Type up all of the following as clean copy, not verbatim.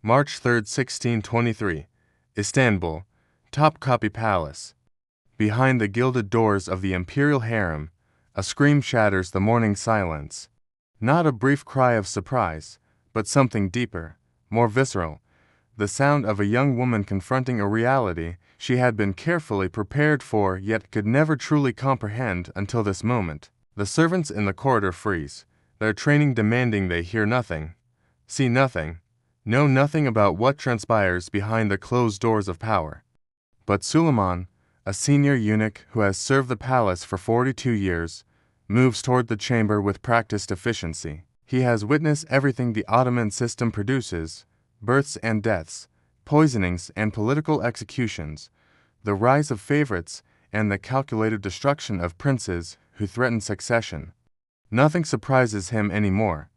March 3, 1623, Istanbul, Topkapi Palace. Behind the gilded doors of the imperial harem, a scream shatters the morning silence. Not a brief cry of surprise, but something deeper, more visceral, the sound of a young woman confronting a reality she had been carefully prepared for yet could never truly comprehend until this moment. The servants in the corridor freeze, their training demanding they hear nothing, see nothing, know nothing about what transpires behind the closed doors of power. But Suleiman, a senior eunuch who has served the palace for 42 years, moves toward the chamber with practiced efficiency. He has witnessed everything the Ottoman system produces: births and deaths, poisonings and political executions, the rise of favorites and the calculated destruction of princes who threaten succession. Nothing surprises him anymore.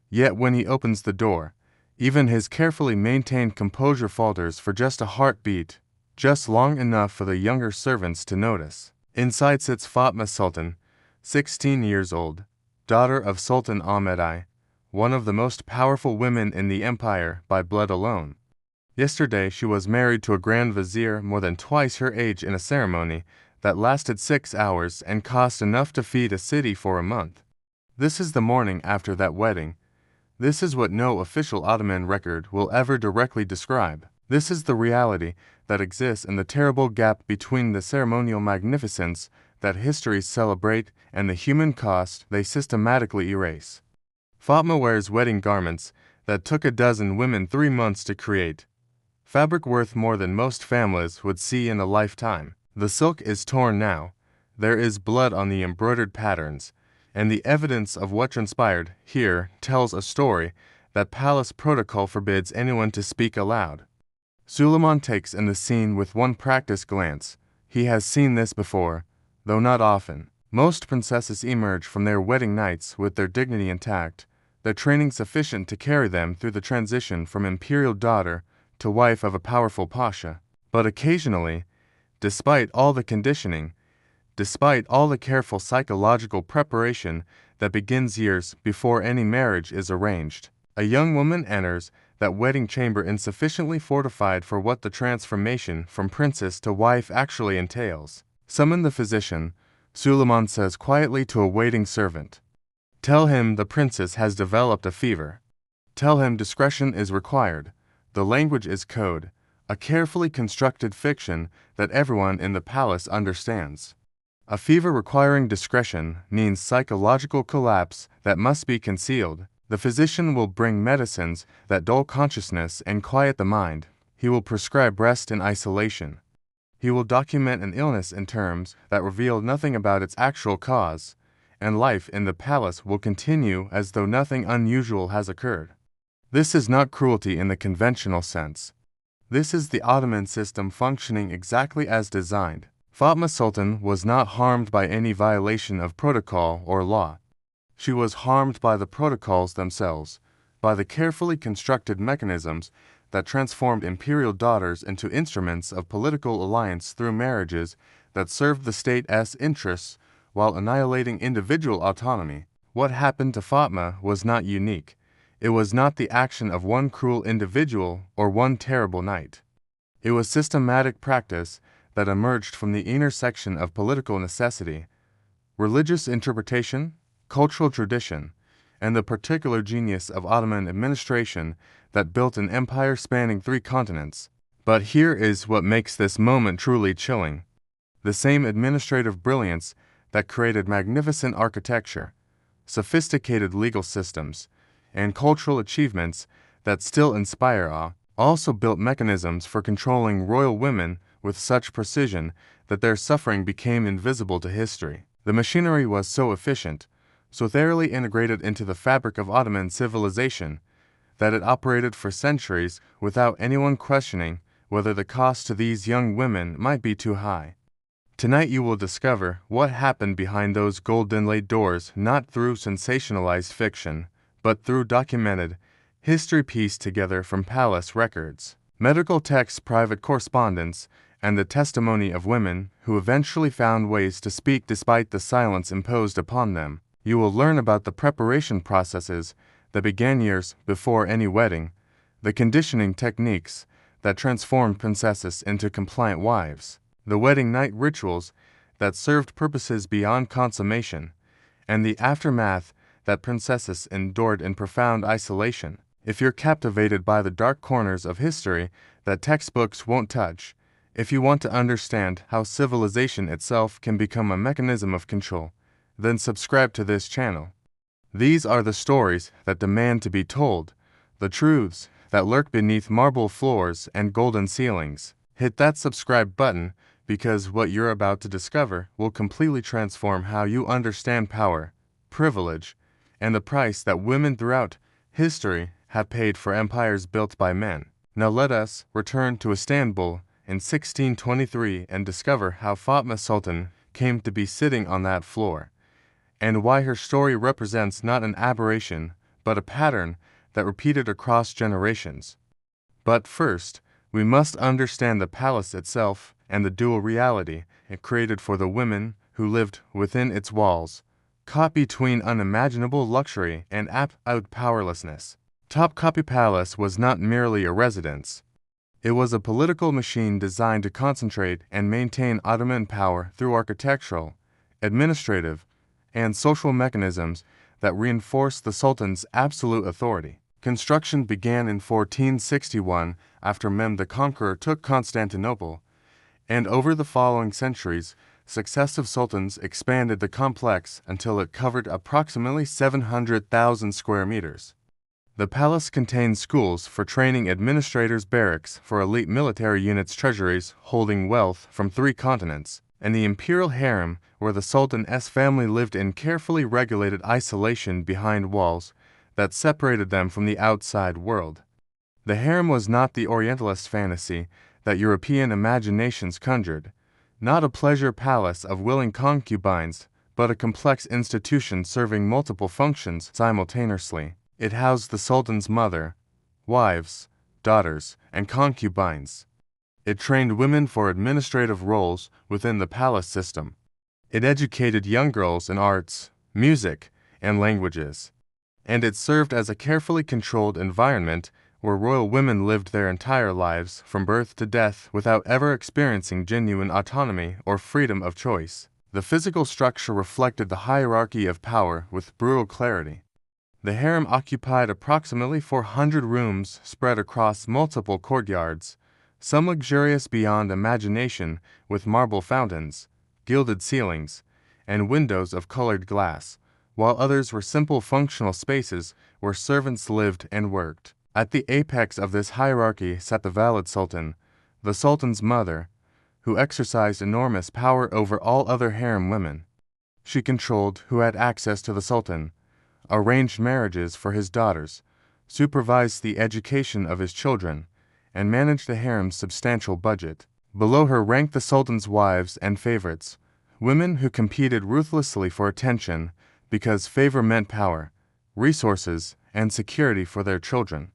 Yet when he opens the door, even his carefully maintained composure falters for just a heartbeat, just long enough for the younger servants to notice. Inside sits Fatma Sultan, 16 years old, daughter of Sultan Ahmed I, one of the most powerful women in the empire by blood alone. Yesterday she was married to a grand vizier more than twice her age in a ceremony that lasted 6 hours and cost enough to feed a city for a month. This is the morning after that wedding. This is what no official Ottoman record will ever directly describe. This is the reality that exists in the terrible gap between the ceremonial magnificence that histories celebrate and the human cost they systematically erase. Fatma wears wedding garments that took a dozen women 3 months to create, fabric worth more than most families would see in a lifetime. The silk is torn now, there is blood on the embroidered patterns, and the evidence of what transpired here tells a story that palace protocol forbids anyone to speak aloud. Suleiman takes in the scene with one practiced glance. He has seen this before, though not often. Most princesses emerge from their wedding nights with their dignity intact, their training sufficient to carry them through the transition from imperial daughter to wife of a powerful pasha. But occasionally, despite all the conditioning, despite all the careful psychological preparation that begins years before any marriage is arranged, a young woman enters that wedding chamber insufficiently fortified for what the transformation from princess to wife actually entails. Summon the physician, Suleiman says quietly to a waiting servant. Tell him the princess has developed a fever. Tell him discretion is required. The language is code, a carefully constructed fiction that everyone in the palace understands. A fever requiring discretion means psychological collapse that must be concealed. The physician will bring medicines that dull consciousness and quiet the mind. He will prescribe rest in isolation. He will document an illness in terms that reveal nothing about its actual cause, and life in the palace will continue as though nothing unusual has occurred. This is not cruelty in the conventional sense. This is the Ottoman system functioning exactly as designed. Fatma Sultan was not harmed by any violation of protocol or law. She was harmed by the protocols themselves, by the carefully constructed mechanisms that transformed imperial daughters into instruments of political alliance through marriages that served the state's interests while annihilating individual autonomy. What happened to Fatma was not unique. It was not the action of one cruel individual or one terrible night. It was systematic practice that emerged from the intersection of political necessity, religious interpretation, cultural tradition, and the particular genius of Ottoman administration that built an empire spanning 3 continents. But here is what makes this moment truly chilling. The same administrative brilliance that created magnificent architecture, sophisticated legal systems, and cultural achievements that still inspire awe, also built mechanisms for controlling royal women with such precision that their suffering became invisible to history. The machinery was so efficient, so thoroughly integrated into the fabric of Ottoman civilization, that it operated for centuries without anyone questioning whether the cost to these young women might be too high. Tonight you will discover what happened behind those gold-inlaid doors, not through sensationalized fiction, but through documented history pieced together from palace records, medical texts, private correspondence, and the testimony of women who eventually found ways to speak despite the silence imposed upon them. You will learn about the preparation processes that began years before any wedding, the conditioning techniques that transformed princesses into compliant wives, the wedding night rituals that served purposes beyond consummation, and the aftermath that princesses endured in profound isolation. If you're captivated by the dark corners of history that textbooks won't touch, if you want to understand how civilization itself can become a mechanism of control, then subscribe to this channel. These are the stories that demand to be told, the truths that lurk beneath marble floors and golden ceilings. Hit that subscribe button because what you're about to discover will completely transform how you understand power, privilege, and the price that women throughout history have paid for empires built by men. Now let us return to Istanbul in 1623 and discover how Fatma Sultan came to be sitting on that floor, and why her story represents not an aberration, but a pattern that repeated across generations. But first, we must understand the palace itself and the dual reality it created for the women who lived within its walls, caught between unimaginable luxury and absolute powerlessness. Topkapi Palace was not merely a residence. It was a political machine designed to concentrate and maintain Ottoman power through architectural, administrative, and social mechanisms that reinforced the Sultan's absolute authority. Construction began in 1461 after Mehmed the Conqueror took Constantinople, and over the following centuries, successive sultans expanded the complex until it covered approximately 700,000 square meters. The palace contained schools for training administrators, barracks for elite military units, treasuries holding wealth from 3 continents, and the imperial harem where the Sultan's family lived in carefully regulated isolation behind walls that separated them from the outside world. The harem was not the Orientalist fantasy that European imaginations conjured, not a pleasure palace of willing concubines, but a complex institution serving multiple functions simultaneously. It housed the Sultan's mother, wives, daughters, and concubines. It trained women for administrative roles within the palace system. It educated young girls in arts, music, and languages. And it served as a carefully controlled environment where royal women lived their entire lives from birth to death without ever experiencing genuine autonomy or freedom of choice. The physical structure reflected the hierarchy of power with brutal clarity. The harem occupied approximately 400 rooms spread across multiple courtyards, some luxurious beyond imagination with marble fountains, gilded ceilings, and windows of colored glass, while others were simple functional spaces where servants lived and worked. At the apex of this hierarchy sat the valid sultan, the sultan's mother, who exercised enormous power over all other harem women. She controlled who had access to the sultan, arranged marriages for his daughters, supervised the education of his children, and managed the harem's substantial budget. Below her ranked the sultan's wives and favorites, women who competed ruthlessly for attention because favor meant power, resources, and security for their children.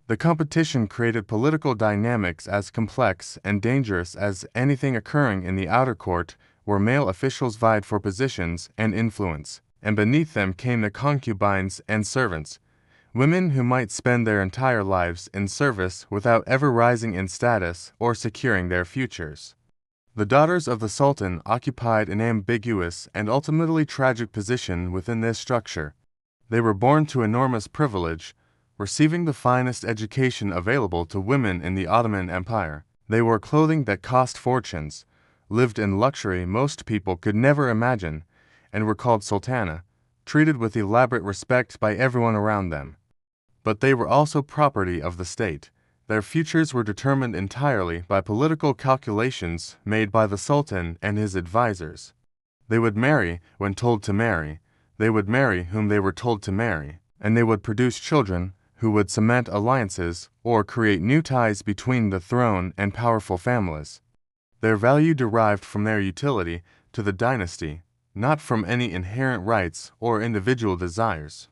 The competition created political dynamics as complex and dangerous as anything occurring in the outer court, where male officials vied for positions and influence, and beneath them came the concubines and servants, women who might spend their entire lives in service without ever rising in status or securing their futures. The daughters of the Sultan occupied an ambiguous and ultimately tragic position within this structure. They were born to enormous privilege, receiving the finest education available to women in the Ottoman Empire. They wore clothing that cost fortunes, lived in luxury most people could never imagine, and were called sultana, treated with elaborate respect by everyone around them. But they were also property of the state. Their futures were determined entirely by political calculations made by the Sultan and his advisors. They would marry when told to marry, they would marry whom they were told to marry, and they would produce children who would cement alliances or create new ties between the throne and powerful families. Their value derived from their utility to the dynasty, not from any inherent rights or individual desires.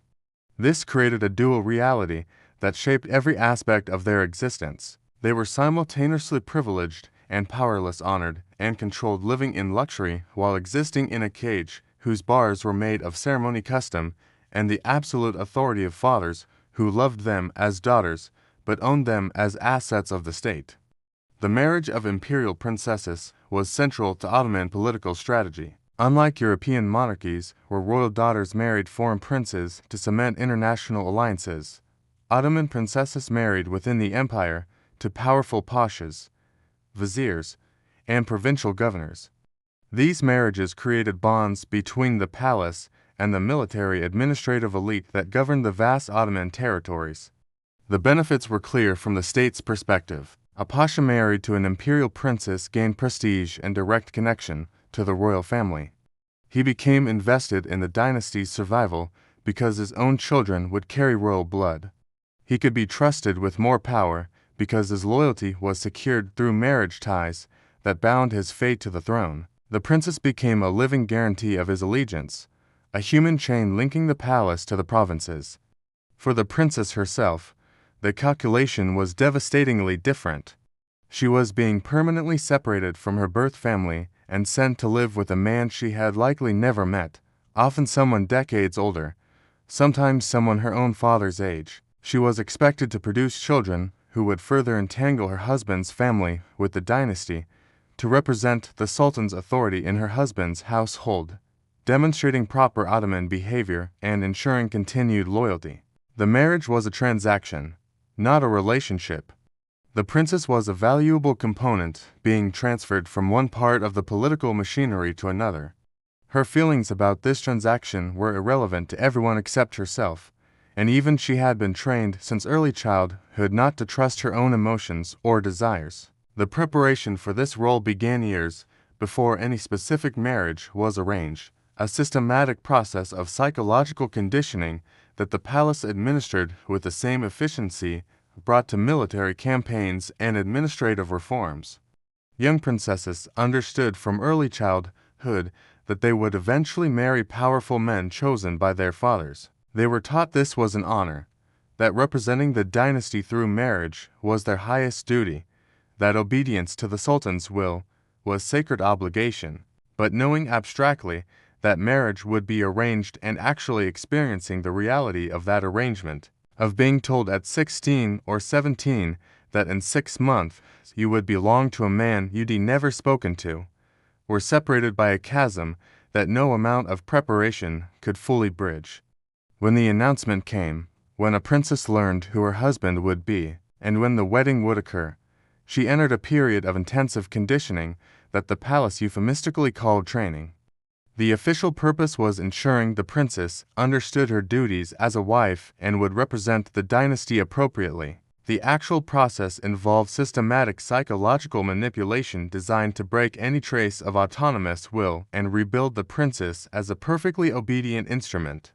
This created a dual reality that shaped every aspect of their existence. They were simultaneously privileged and powerless, honored and controlled, living in luxury while existing in a cage whose bars were made of ceremony, custom, and the absolute authority of fathers who loved them as daughters but owned them as assets of the state. The marriage of imperial princesses was central to Ottoman political strategy. Unlike European monarchies, where royal daughters married foreign princes to cement international alliances, Ottoman princesses married within the empire to powerful pashas, viziers, and provincial governors. These marriages created bonds between the palace and the military administrative elite that governed the vast Ottoman territories. The benefits were clear from the state's perspective. A pasha married to an imperial princess gained prestige and direct connection to the royal family. He became invested in the dynasty's survival because his own children would carry royal blood. He could be trusted with more power because his loyalty was secured through marriage ties that bound his fate to the throne. The princess became a living guarantee of his allegiance, a human chain linking the palace to the provinces. For the princess herself, the calculation was devastatingly different. She was being permanently separated from her birth family and sent to live with a man she had likely never met, often someone decades older, sometimes someone her own father's age. She was expected to produce children who would further entangle her husband's family with the dynasty, to represent the Sultan's authority in her husband's household, demonstrating proper Ottoman behavior and ensuring continued loyalty. The marriage was a transaction, not a relationship. The princess was a valuable component being transferred from one part of the political machinery to another. Her feelings about this transaction were irrelevant to everyone except herself, and even she had been trained since early childhood not to trust her own emotions or desires. The preparation for this role began years before any specific marriage was arranged, a systematic process of psychological conditioning that the palace administered with the same efficiency brought to military campaigns and administrative reforms. Young princesses understood from early childhood that they would eventually marry powerful men chosen by their fathers. They were taught this was an honor, that representing the dynasty through marriage was their highest duty, that obedience to the Sultan's will was sacred obligation, but knowing abstractly that marriage would be arranged and actually experiencing the reality of that arrangement, of being told at 16 or 17 that in 6 months you would belong to a man you'd never spoken to, were separated by a chasm that no amount of preparation could fully bridge. When the announcement came, when a princess learned who her husband would be, and when the wedding would occur, she entered a period of intensive conditioning that the palace euphemistically called training. The official purpose was ensuring the princess understood her duties as a wife and would represent the dynasty appropriately. The actual process involved systematic psychological manipulation designed to break any trace of autonomous will and rebuild the princess as a perfectly obedient instrument.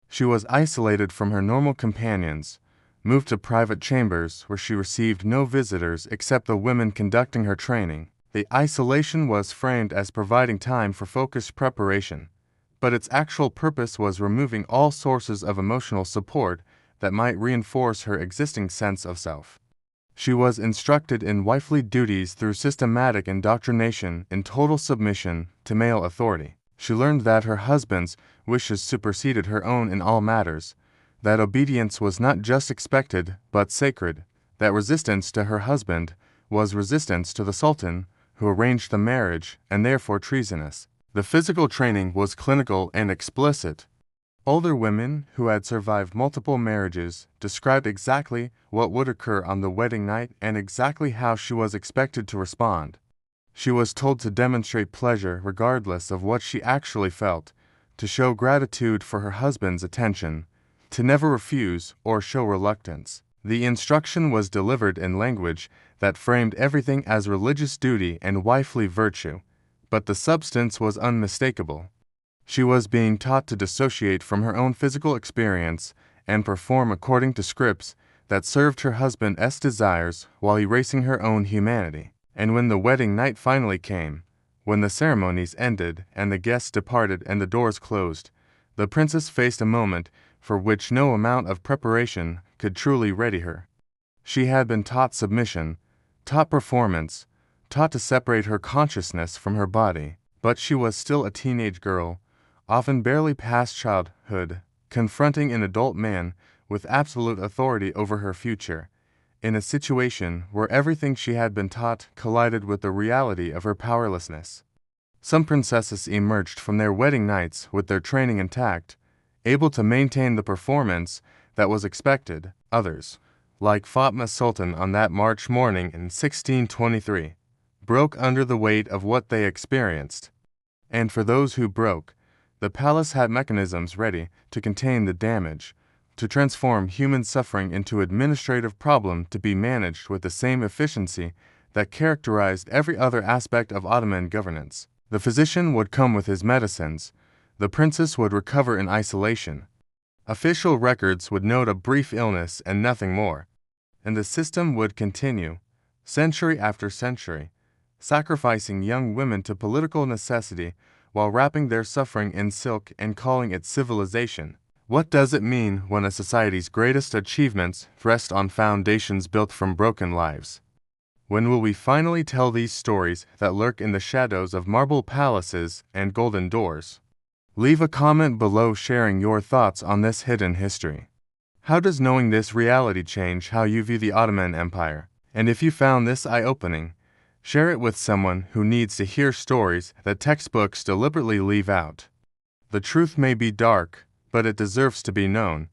She was isolated from her normal companions, moved to private chambers where she received no visitors except the women conducting her training. The isolation was framed as providing time for focused preparation, but its actual purpose was removing all sources of emotional support that might reinforce her existing sense of self. She was instructed in wifely duties through systematic indoctrination in total submission to male authority. She learned that her husband's wishes superseded her own in all matters, that obedience was not just expected but sacred, that resistance to her husband was resistance to the Sultan who arranged the marriage and therefore treasonous. The physical training was clinical and explicit. Older women who had survived multiple marriages described exactly what would occur on the wedding night and exactly how she was expected to respond. She was told to demonstrate pleasure regardless of what she actually felt, to show gratitude for her husband's attention, to never refuse or show reluctance. The instruction was delivered in language that framed everything as religious duty and wifely virtue, but the substance was unmistakable. She was being taught to dissociate from her own physical experience and perform according to scripts that served her husband's desires while erasing her own humanity. And when the wedding night finally came, when the ceremonies ended and the guests departed and the doors closed, the princess faced a moment for which no amount of preparation could truly ready her. She had been taught submission, taught performance, taught to separate her consciousness from her body, but she was still a teenage girl, often barely past childhood, confronting an adult man with absolute authority over her future, in a situation where everything she had been taught collided with the reality of her powerlessness. Some princesses emerged from their wedding nights with their training intact, able to maintain the performance that was expected. Others, like Fatma Sultan on that March morning in 1623, broke under the weight of what they experienced. And for those who broke, the palace had mechanisms ready to contain the damage, to transform human suffering into an administrative problem to be managed with the same efficiency that characterized every other aspect of Ottoman governance. The physician would come with his medicines. The princess would recover in isolation. Official records would note a brief illness and nothing more. And the system would continue, century after century, sacrificing young women to political necessity while wrapping their suffering in silk and calling it civilization. What does it mean when a society's greatest achievements rest on foundations built from broken lives? When will we finally tell these stories that lurk in the shadows of marble palaces and golden doors? Leave a comment below sharing your thoughts on this hidden history. How does knowing this reality change how you view the Ottoman Empire? And if you found this eye-opening, share it with someone who needs to hear stories that textbooks deliberately leave out. The truth may be dark, but it deserves to be known.